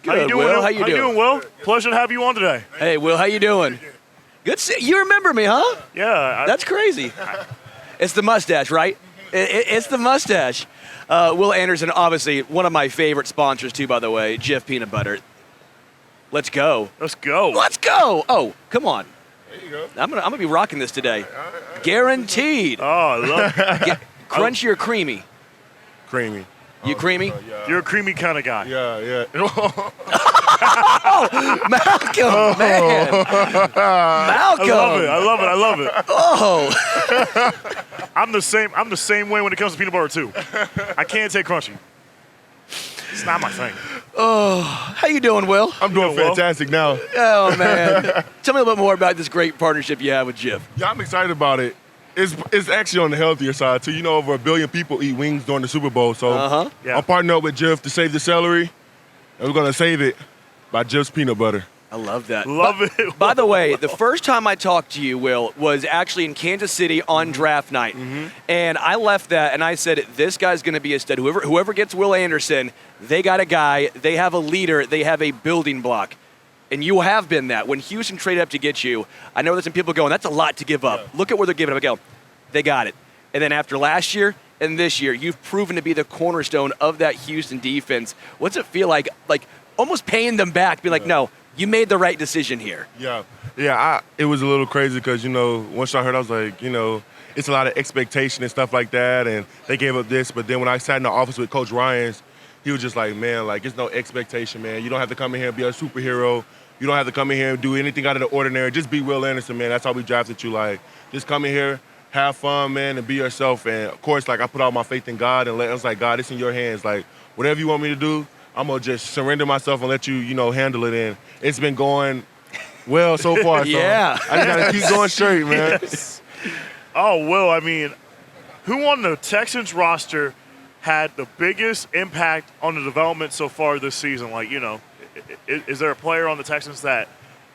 Good, How you doing, Will? How you doing? Will? Pleasure to have you on today. Hey, Will, how you doing? Good. You remember me, huh? Yeah. That's crazy. It's the mustache, right? It's the mustache. Will Anderson, obviously one of my favorite sponsors too, by the way. Jif Peanut Butter. Let's go. Let's go. Let's go. Oh, come on. There you go. I'm gonna be rocking this today. Guaranteed. Oh, I love it. Crunchy or creamy? Creamy. You creamy? Yeah. You're a creamy kind of guy. Yeah. Malcolm, man. Malcolm. I love it. Oh. I'm the same way when it comes to peanut butter too. I can't take crunchy. It's not my thing. Oh, how you doing, Will? I'm doing Will? fantastic now. Oh, man. Tell me a little bit more about this great partnership you have with Jif. Yeah, I'm excited about it. It's actually on the healthier side, too. You know, over 1 billion people eat wings during the Super Bowl. So Yeah. I'm partnering up with Jif to save the celery, and we're going to save it by Jif's peanut butter. I love that. Love it. By the way, the first time I talked to you, Will, was actually in Kansas City on draft night. And I left that and I said, this guy's going to be a stud. Whoever gets Will Anderson, they got a guy, they have a leader, they have a building block. And you have been that. When Houston traded up to get you, I know there's some people going, that's a lot to give up. Yeah. Look at where they're giving up. I go, they got it. And then after last year and this year, you've proven to be the cornerstone of that Houston defense. What's it feel like almost paying them back, be like, no, you made the right decision here. Yeah. It was a little crazy because, once I heard, I was like, it's a lot of expectation and stuff like that, and they gave up this. But then when I sat in the office with Coach Ryans, he was just like, man, it's no expectation, man. You don't have to come in here and be a superhero. You don't have to come in here and do anything out of the ordinary. Just be Will Anderson, man. That's how we drafted you. Just come in here, have fun, man, and be yourself. And, of course, I put all my faith in God and I was like, God, it's in your hands. Whatever you want me to do, I'm going to just surrender myself and let you, handle it. And it's been going well so far. So Yeah. I just got to keep going straight, man. Oh, Will, who on the Texans roster had the biggest impact on the development so far this season? Is there a player on the Texans that,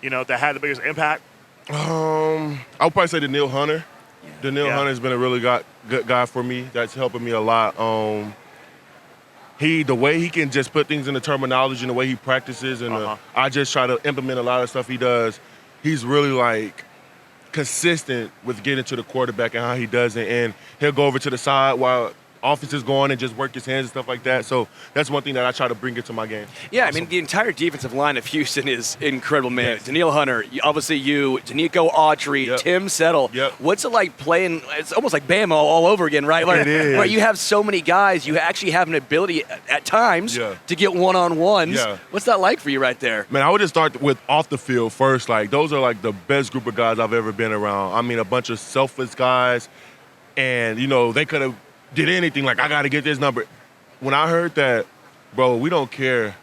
that had the biggest impact? I would probably say Danielle Hunter. Yeah. Danielle Hunter has been a really good guy for me. That's helping me a lot. The way he can just put things in the terminology and the way he practices, and I just try to implement a lot of stuff he does. He's really consistent with getting to the quarterback and how he does it, and he'll go over to the side while offense is going and just work his hands and stuff like that. So that's one thing that I try to bring into my game. Yeah, Awesome. the entire defensive line of Houston is incredible, man. Yes. Danielle Hunter, obviously you, Danico Autry, Yep. Tim Settle. Yep. What's it like playing? It's almost like Bama all over again, right? It is. Where you have so many guys, you actually have an ability at times to get one-on-ones. Yeah. What's that like for you right there? Man, I would just start with off the field first. Those are the best group of guys I've ever been around. A bunch of selfless guys, and they could have did anything. I got to get this number. When I heard that, bro, I don't care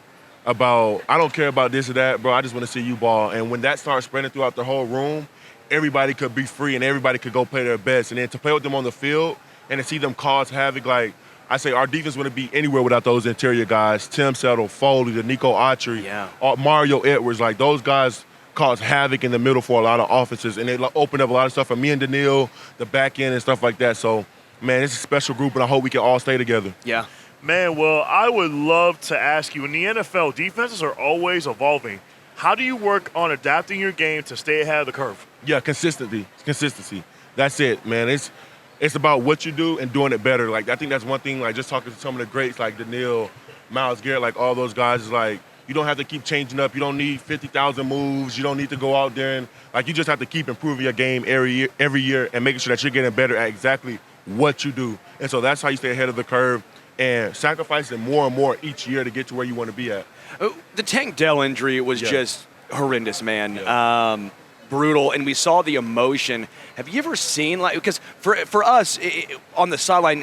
about this or that, bro. I just want to see you ball. And when that starts spreading throughout the whole room, everybody could be free and everybody could go play their best. And then to play with them on the field and to see them cause havoc, I say our defense wouldn't be anywhere without those interior guys. Tim Settle, Foley, Danico Autry, Mario Edwards. Those guys cause havoc in the middle for a lot of offenses. And they open up a lot of stuff for me and Danielle, the back end and stuff like that. So, man, it's a special group, and I hope we can all stay together. Yeah. Man, well, I would love to ask you, in the NFL, defenses are always evolving. How do you work on adapting your game to stay ahead of the curve? Yeah, consistency. That's it, man. It's about what you do and doing it better. I think that's one thing, just talking to some of the greats like Danielle, Myles Garrett, all those guys, is you don't have to keep changing up. You don't need 50,000 moves. You don't need to go out there and, you just have to keep improving your game every year and making sure that you're getting better at exactly what you do. And so that's how you stay ahead of the curve and sacrificing more and more each year to get to where you want to be at. The Tank Dell injury was just horrendous, man. Yeah. Brutal, and we saw the emotion. Have you ever seen, because for us on the sideline,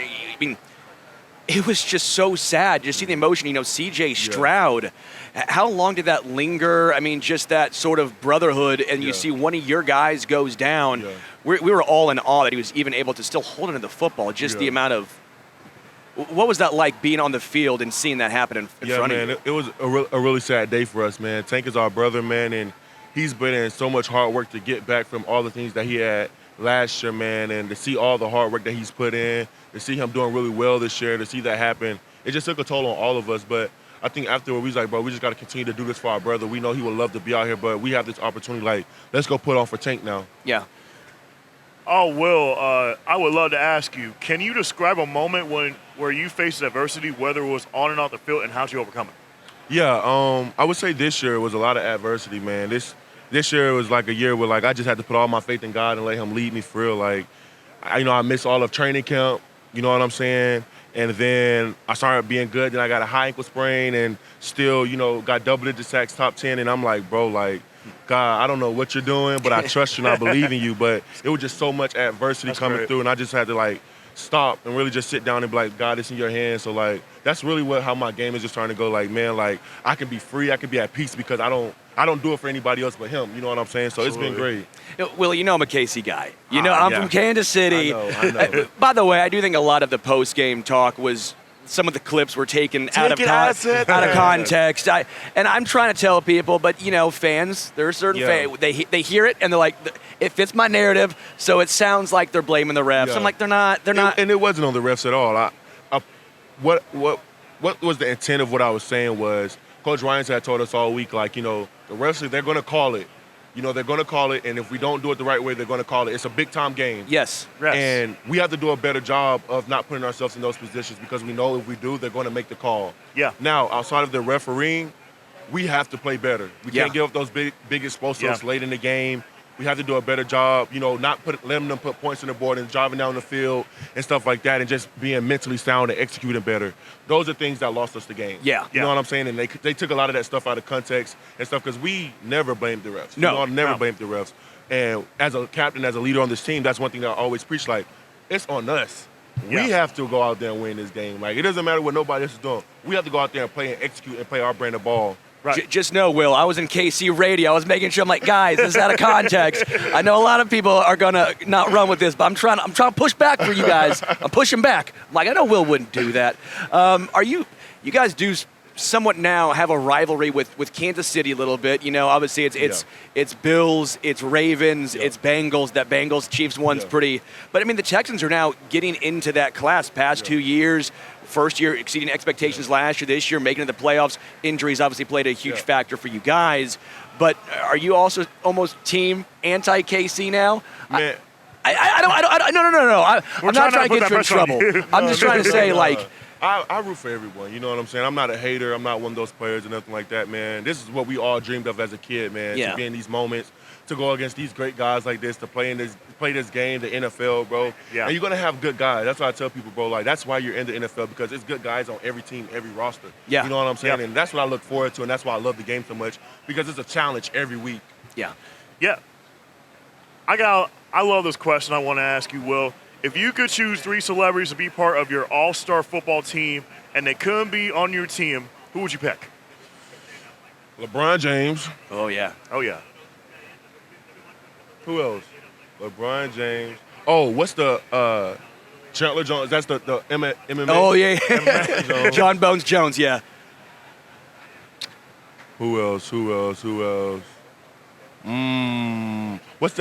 it was just so sad to see the emotion. C.J. Stroud, how long did that linger? Just that sort of brotherhood, and you see one of your guys goes down. Yeah. We were all in awe that he was even able to still hold onto the football. Just the amount of, what was that like being on the field and seeing that happen in front of you? It was a really sad day for us, man. Tank is our brother, man, and he's been in so much hard work to get back from all the things that he had last year, man, and to see all the hard work that he's put in, to see him doing really well this year, to see that happen, it just took a toll on all of us. But I think afterward we was like, bro, we just got to continue to do this for our brother. We know he would love to be out here, but we have this opportunity. Like, let's go put on for Tank now. Yeah. Oh, Will, I would love to ask you, can you describe a moment where you faced adversity, whether it was on and off the field, and how you overcome it? Yeah, I would say this year was a lot of adversity, man. This year was like a year where, like, I just had to put all my faith in God and let him lead me for real. Like, I missed all of training camp, you know what I'm saying? And then I started being good. Then I got a high ankle sprain and still, got double-digit sacks, top 10. And I'm like, bro, like, God, I don't know what you're doing, but I trust you and I believe in you. But it was just so much adversity coming through, and I just had to, like, stop and really just sit down and be like, God, it's in your hands. So, like, that's really how my game is just trying to go. Like, man, like, I can be free, I can be at peace because I don't do it for anybody else but him. You know what I'm saying? So Absolutely. It's been great. Willie, I'm a KC guy. I'm from Kansas City. I know. By the way, I do think a lot of the post-game talk was some of the clips were taken out of context. And I'm trying to tell people, but, fans, there are certain fans, they hear it and they're like, it fits my narrative, so it sounds like they're blaming the refs. Yeah. I'm like, they're not. And it wasn't on the refs at all. What was the intent of what I was saying was, Coach Ryan had told us all week, like, the refs, they're going to call it. They're going to call it, and if we don't do it the right way, they're going to call it. It's a big-time game. Yes. And we have to do a better job of not putting ourselves in those positions because we know if we do, they're going to make the call. Yeah. Now, outside of the refereeing, we have to play better. We can't give up those big explosives late in the game. We have to do a better job, not letting them put points on the board and driving down the field and stuff like that and just being mentally sound and executing better. Those are things that lost us the game. Yeah. You know what I'm saying? And they took a lot of that stuff out of context and stuff because we never blamed the refs. No. Never blamed the refs. And as a captain, as a leader on this team, that's one thing that I always preach, like, it's on us. Yeah. We have to go out there and win this game. Like, it doesn't matter what nobody else is doing. We have to go out there and play and execute and play our brand of ball. Right. Just know, Will, I was in KC radio. I was making sure, I'm like, guys, this is out of context. I know a lot of people are going to not run with this, but I'm trying to push back for you guys. I'm pushing back. I'm like, I know Will wouldn't do that. You guys do somewhat now have a rivalry with Kansas City a little bit. Obviously it's Bills, it's Ravens, it's Bengals. That Bengals-Chiefs one's pretty. But, the Texans are now getting into that class past 2 years. First year exceeding expectations last year, this year making it to the playoffs. Injuries obviously played a huge factor for you guys. But are you also almost team anti-KC now? Man. No. I'm not trying to get you in trouble. I'm just trying to say, like... I root for everyone, you know what I'm saying? I'm not a hater. I'm not one of those players or nothing like that, man. This is what we all dreamed of as a kid, man, to be in these moments, to go against these great guys like this, to play this game, the NFL, bro. Yeah. And you're going to have good guys. That's why I tell people, bro, like, that's why you're in the NFL, because it's good guys on every team, every roster. Yeah. You know what I'm saying? Yeah. And that's what I look forward to, and that's why I love the game so much, because it's a challenge every week. Yeah. Yeah. I love this question I want to ask you, Will. If you could choose 3 celebrities to be part of your all-star football team and they couldn't be on your team, who would you pick? LeBron James. Oh, yeah. Oh, yeah. Who else? LeBron James. Oh, what's the Chandler Jones? That's the MMA. Oh, yeah. John Bones Jones, yeah. Who else? What's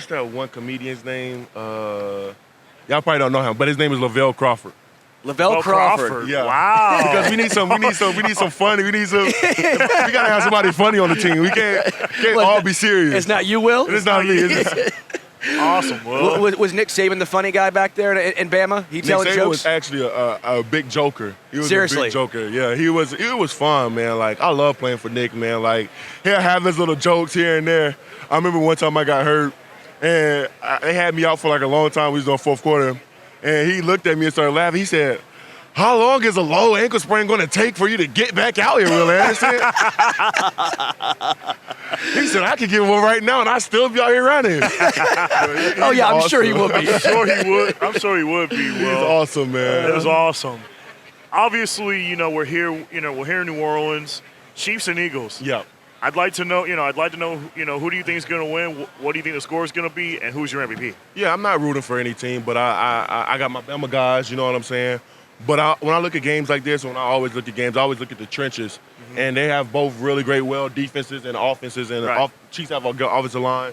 that one comedian's name? Y'all probably don't know him, but his name is Lavelle Crawford. Lavelle Crawford. Yeah. Wow. Because we need some funny. We gotta have somebody funny on the team. We can't all be serious. It's not you, Will? It's not me. Awesome, Will. Was Nick Saban the funny guy back there in Bama? He telling Nick Saban jokes? was actually a big joker. He was Seriously? a big joker. Yeah, he was. It was fun, man. Like, I love playing for Nick, man. Like, he'll have his little jokes here and there. I remember one time I got hurt, and they had me out for like a long time. We was on fourth quarter, and he looked at me and started laughing. He said, "How long is a low ankle sprain going to take for you to get back out here, Will Anderson?" He said, "I could get one right now, and I still be out here running." Oh yeah, I'm sure he would be. I'm sure he would be. Will. He's awesome, man. It was awesome. Obviously, we're here. We're here in New Orleans. Chiefs and Eagles. Yeah. I'd like to know. Who do you think is going to win? What do you think the score is going to be? And who's your MVP? Yeah, I'm not rooting for any team, but I got my Bama guys. You know what I'm saying? But when I look at games like this, I always look at the trenches. Mm-hmm. And they have both really great defenses and offenses, and Chiefs have a good offensive line.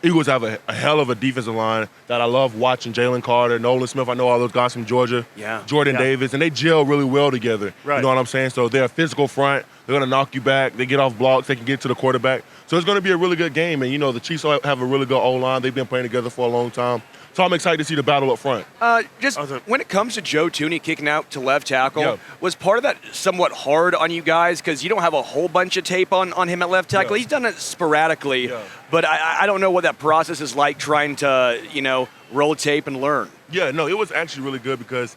Eagles have a hell of a defensive line that I love watching. Jalen Carter, Nolan Smith, I know all those guys from Georgia. Yeah. Jordan Davis, and they gel really well together. Right. You know what I'm saying? So they're a physical front. They're going to knock you back. They get off blocks. They can get to the quarterback. So it's going to be a really good game. And, the Chiefs have a really good O-line. They've been playing together for a long time. So I'm excited to see the battle up front. Just when it comes to Joe Thuney kicking out to left tackle, Yeah. was part of that somewhat hard on you guys because you don't have a whole bunch of tape on him at left tackle? Yeah. He's done it sporadically, Yeah. but I don't know what that process is like trying to, roll tape and learn. Yeah, no, it was actually really good because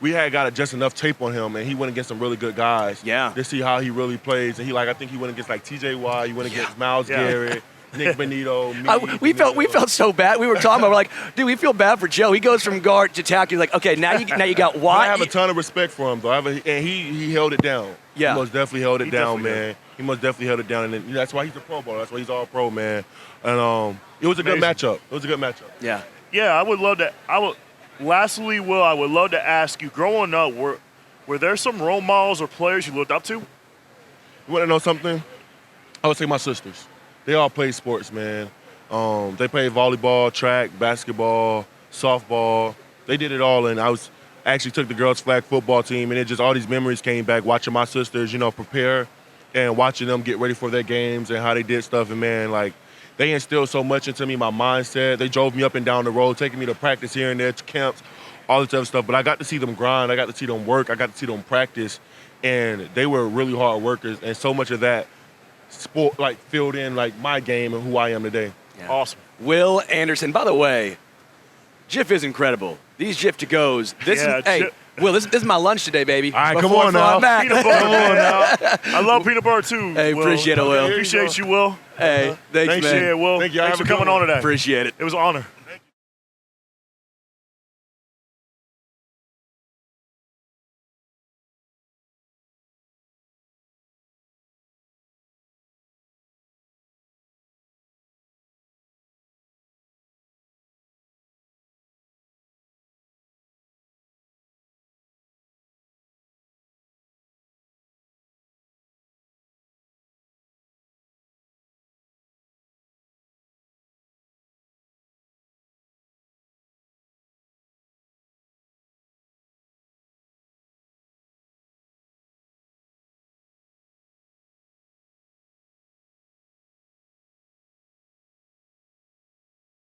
we had got just enough tape on him, and he went against some really good guys. Yeah. To see how he really plays. And I think he went against T.J. Watt. He went against Myles Garrett, Nick Benito. We felt so bad. We were talking about, we're like, dude, we feel bad for Joe. He goes from guard to tackle. You're like, okay, now you got Watt. I have a ton of respect for him, though. And he held it down. Yeah. He most definitely held it down, definitely man. He most definitely held it down, and that's why he's a Pro Bowler. That's why he's all pro, man. And it was a good matchup. Yeah. Yeah, I would love to. Lastly, Will, I would love to ask you. Growing up, were there some role models or players you looked up to? You want to know something? I would say my sisters. They all play sports, man. They played volleyball, track, basketball, softball. They did it all, and I actually took the girls' flag football team, and it just all these memories came back watching my sisters, prepare and watching them get ready for their games and how they did stuff. And, man, they instilled so much into me, my mindset. They drove me up and down the road, taking me to practice here and there, to camps, all this other stuff. But I got to see them grind. I got to see them work. I got to see them practice. And they were really hard workers. And so much of that sport, filled in, my game and who I am today. Yeah. Awesome. Will Anderson, by the way, Jif is incredible. These Jif to goes. Hey, Will, this is my lunch today, baby. All right, come Before on now. Matt. Peanut butter. Come on now. I love peanut butter too. Hey, Will. appreciate it, Will. Appreciate you, Will. Hey, thanks, Thanks, man. Will. Thank you. Thanks for coming on today. Appreciate it. It was an honor.